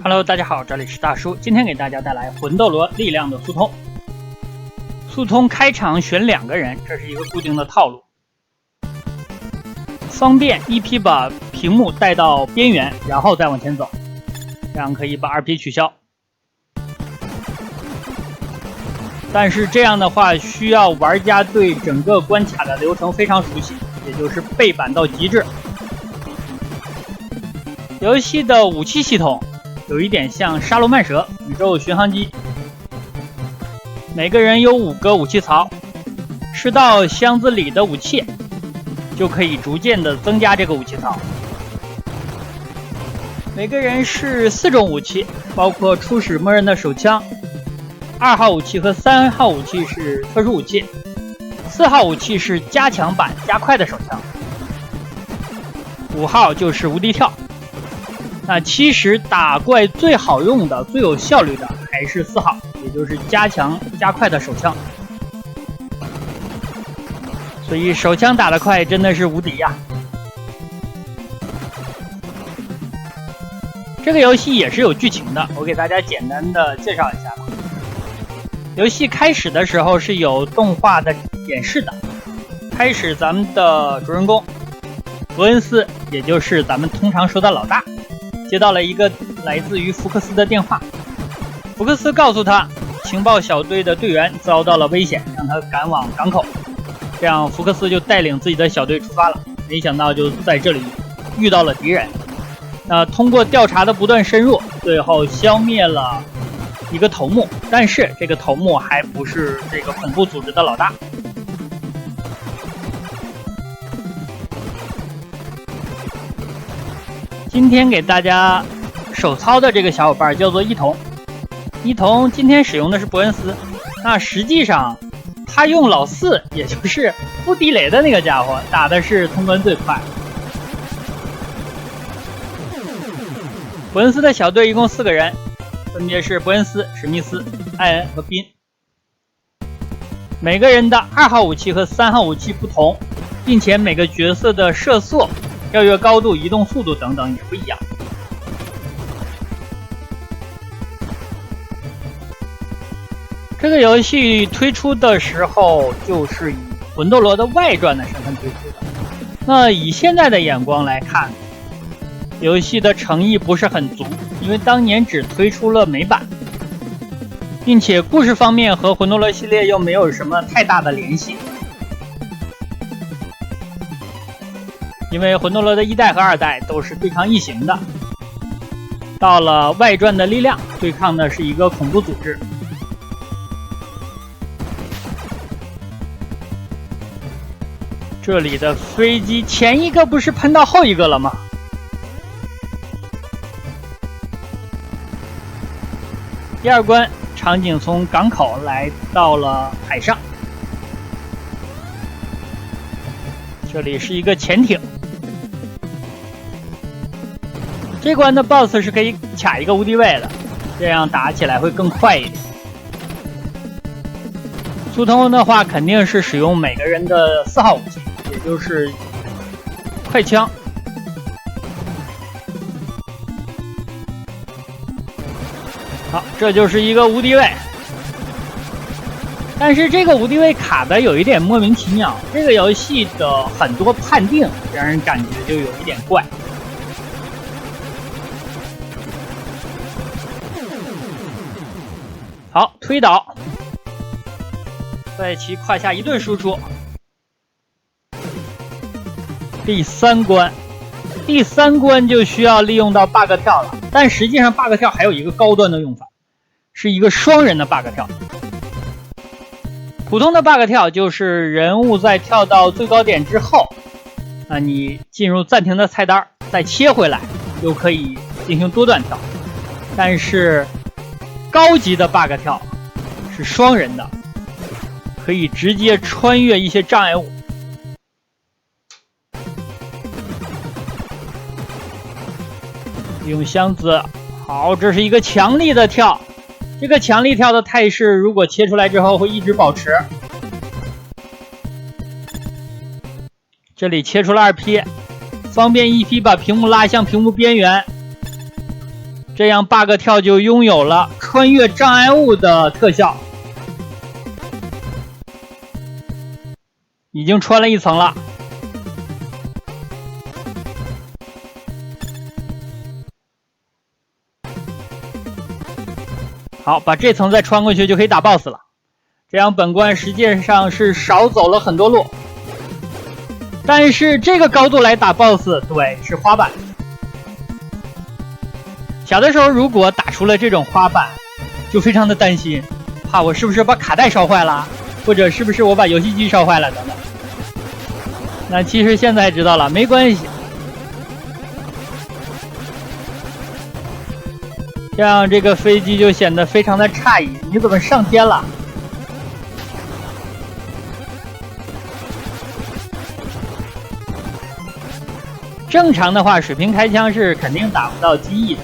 Hello， 大家好，这里是大叔，今天给大家带来魂斗罗力量的速通。速通开场选2个人，这是一个固定的套路，方便1P把屏幕带到边缘，然后再往前走，这样可以把2P 取消。但是这样的话，需要玩家对整个关卡的流程非常熟悉，也就是背板到极致。游戏的武器系统有一点像沙罗曼蛇宇宙巡航机，每个人有5个武器槽，吃到箱子里的武器就可以逐渐的增加这个武器槽。每个人是4种武器，包括初始默认的手枪，2号武器和3号武器是特殊武器，4号武器是加强版加快的手枪，5号就是无敌跳。那其实打怪最好用的、最有效率的还是4号，也就是加强加快的手枪。所以手枪打得快真的是无敌呀！这个游戏也是有剧情的，我给大家简单的介绍一下吧。游戏开始的时候是有动画的演示的。开始咱们的主人公伯恩斯，也就是咱们通常说的老大，接到了一个来自于福克斯的电话。福克斯告诉他，情报小队的队员遭到了危险，让他赶往港口。这样福克斯就带领自己的小队出发了，没想到就在这里遇到了敌人。通过调查的不断深入，最后消灭了一个头目，但是这个头目还不是这个恐怖组织的老大。今天给大家手操的这个小伙伴叫做一童，一童今天使用的是伯恩斯，那实际上他用老4，也就是不地雷的那个家伙，打的是通关最快。伯恩斯的小队一共4个人，分别是伯恩斯、史密斯、艾恩和宾。每个人的2号武器和3号武器不同，并且每个角色的射速、跳跃高度、移动速度等等也不一样。这个游戏推出的时候就是以魂斗罗的外传的身份推出的。那以现在的眼光来看，游戏的诚意不是很足，因为当年只推出了美版，并且故事方面和魂斗罗系列又没有什么太大的联系。因为魂斗罗的1代和2代都是对抗异形的，到了外传的力量，对抗的是一个恐怖组织。这里的飞机前一个不是喷到后一个了吗？第2关场景从港口来到了海上，这里是一个潜艇。这关的 BOSS 是可以卡一个无敌位的，这样打起来会更快一点。速通的话肯定是使用每个人的4号武器，也就是快枪。好，这就是一个无敌位。但是这个无敌位卡的有一点莫名其妙，这个游戏的很多判定让人感觉就有一点怪。好，推倒，在其胯下一顿输出。第3关就需要利用到 bug 跳了，但实际上 bug 跳还有一个高端的用法，是一个双人的 bug 跳。普通的 bug 跳就是人物在跳到最高点之后，你进入暂停的菜单，再切回来就可以进行多段跳。但是高级的 bug 跳是双人的，可以直接穿越一些障碍物。用箱子，好，这是一个强力的跳，这个强力跳的态势如果切出来之后会一直保持。这里切出了2P， 方便1P把屏幕拉向屏幕边缘，这样 bug 跳就拥有了穿越障碍物的特效，已经穿了一层了。好，把这层再穿过去就可以打 BOSS 了。这样本关实际上是少走了很多路，但是这个高度来打 BOSS， 对，是滑板。小的时候如果打出了这种滑板，就非常的担心，怕我是不是把卡带烧坏了，或者是不是我把游戏机烧坏了等等。那其实现在知道了，没关系。这样这个飞机就显得非常的诧异，你怎么上天了？正常的话，水平开枪是肯定打不到机翼的。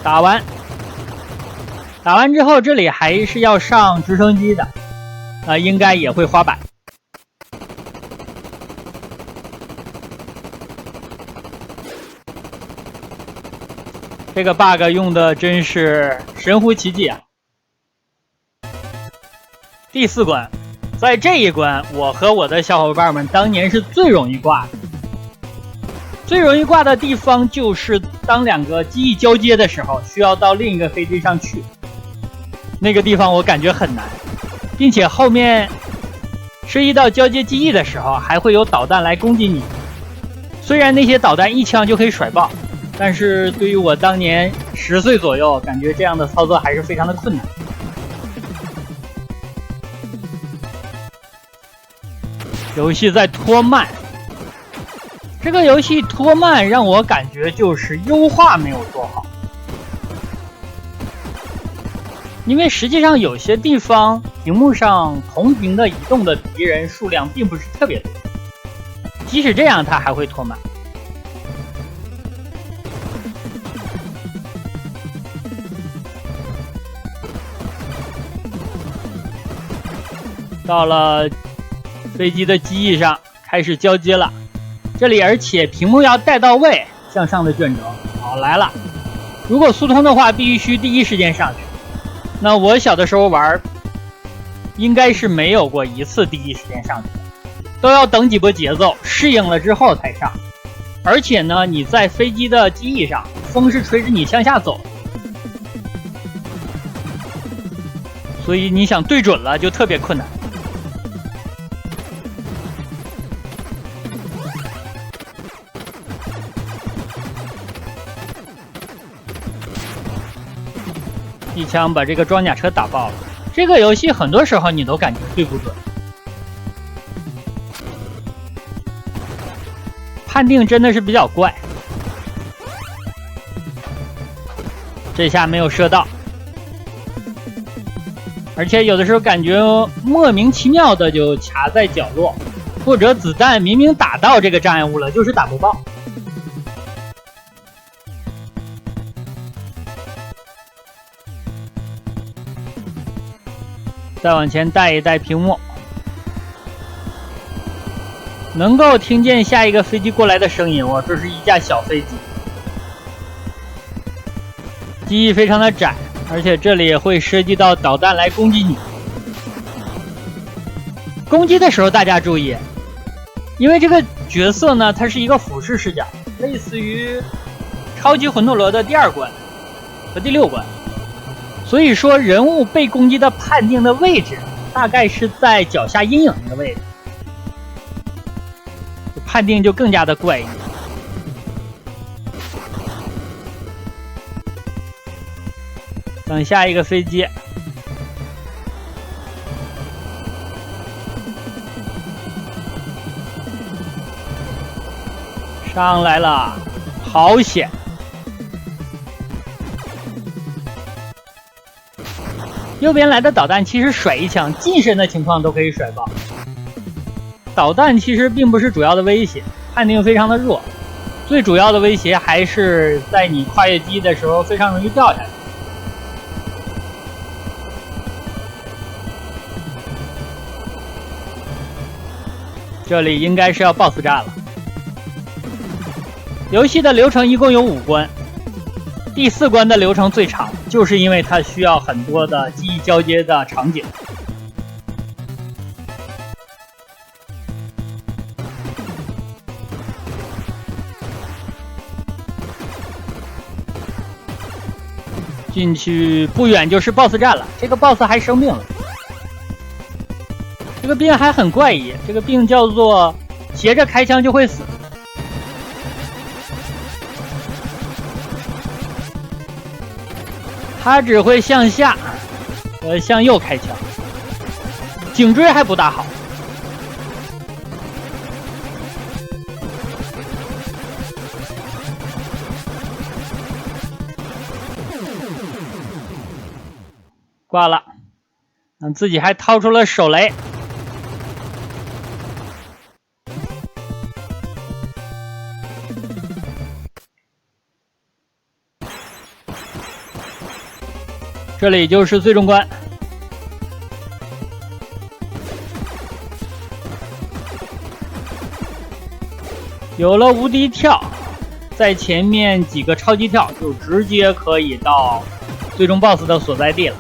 打完之后，这里还是要上直升机的，应该也会滑板。这个 bug 用的真是神乎其技啊！第4关，在这一关，我和我的小伙伴们当年是最容易挂的。最容易挂的地方就是当2个机翼交接的时候，需要到另一个飞机上去。那个地方我感觉很难，并且后面涉及到交接机翼的时候，还会有导弹来攻击你。虽然那些导弹一枪就可以甩爆，但是对于我当年10岁左右，感觉这样的操作还是非常的困难。游戏在拖慢，这个游戏拖慢让我感觉就是优化没有做好，因为实际上有些地方屏幕上同屏的移动的敌人数量并不是特别多，即使这样它还会拖慢。到了飞机的机翼上开始交接了，这里而且屏幕要带到位，向上的卷轴。好，来了。如果速通的话，必须第一时间上去。那我小的时候玩，应该是没有过一次第一时间上去的，都要等几波节奏，适应了之后才上。而且呢，你在飞机的机翼上，风是吹着你向下走，所以你想对准了就特别困难。一枪把这个装甲车打爆了。这个游戏很多时候你都感觉对不准，判定真的是比较怪。这下没有射到，而且有的时候感觉莫名其妙的就卡在角落，或者子弹明明打到这个障碍物了，就是打不爆。再往前带一带屏幕，能够听见下一个飞机过来的声音。我这是一架小飞机，机翼非常的窄，而且这里也会涉及到导弹来攻击你。攻击的时候大家注意，因为这个角色呢，它是一个俯视视角，类似于超级魂斗罗的第2关和第6关。所以说人物被攻击的判定的位置大概是在脚下阴影那个位置，判定就更加的怪异。等下一个飞机，上来了，好险！右边来的导弹其实甩一枪，近身的情况都可以甩爆。导弹其实并不是主要的威胁，判定非常的弱。最主要的威胁还是在你跨越机的时候非常容易掉下去。这里应该是要 BOSS 战了。游戏的流程一共有5关，第4关的流程最长，就是因为它需要很多的记忆交接的场景。进去不远就是 BOSS 战了，这个 BOSS 还生病了。这个病还很怪异，这个病叫做斜着开枪就会死。他只会向下向右开枪，颈椎还不大好。挂了，自己还掏出了手雷。这里就是最终关。有了无敌跳，在前面几个超级跳就直接可以到最终 BOSS 的所在地了。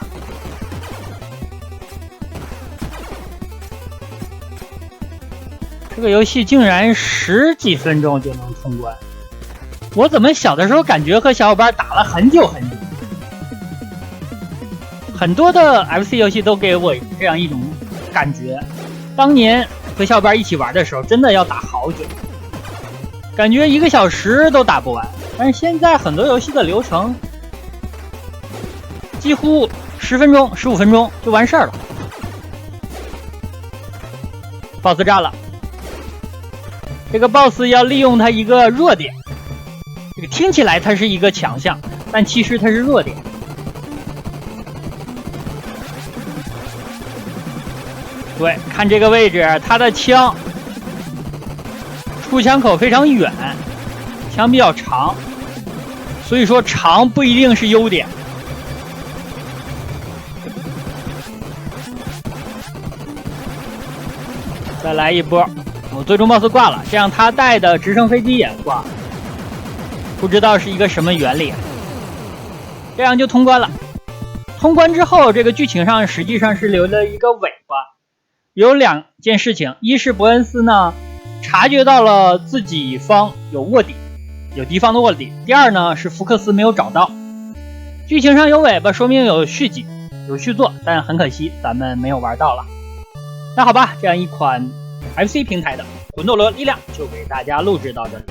这个游戏竟然10几分钟就能通关，我怎么小的时候感觉和小伙伴打了很久很久？很多的 FC 游戏都给我这样一种感觉，当年和小伙伴一起玩的时候，真的要打好久，感觉1个小时都打不完。但是现在很多游戏的流程，几乎10分钟、15分钟就完事儿了。BOSS 战了。这个 BOSS 要利用他一个弱点，这个听起来它是一个强项，但其实它是弱点。对，看这个位置，他的枪出枪口非常远，枪比较长，所以说长不一定是优点。再来一波。我最终 BOSS 挂了，这样他带的直升飞机也挂了，不知道是一个什么原理。这样就通关了。通关之后，这个剧情上实际上是留了一个尾巴，有2件事情：一是伯恩斯呢察觉到了自己方有卧底，有敌方的卧底；第二呢是福克斯没有找到。剧情上有尾巴，说明有续集、有续作，但很可惜咱们没有玩到了。那好吧，这样一款FC 平台的魂斗罗力量就给大家录制到这里，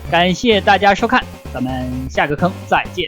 感谢大家收看，咱们下个坑再见。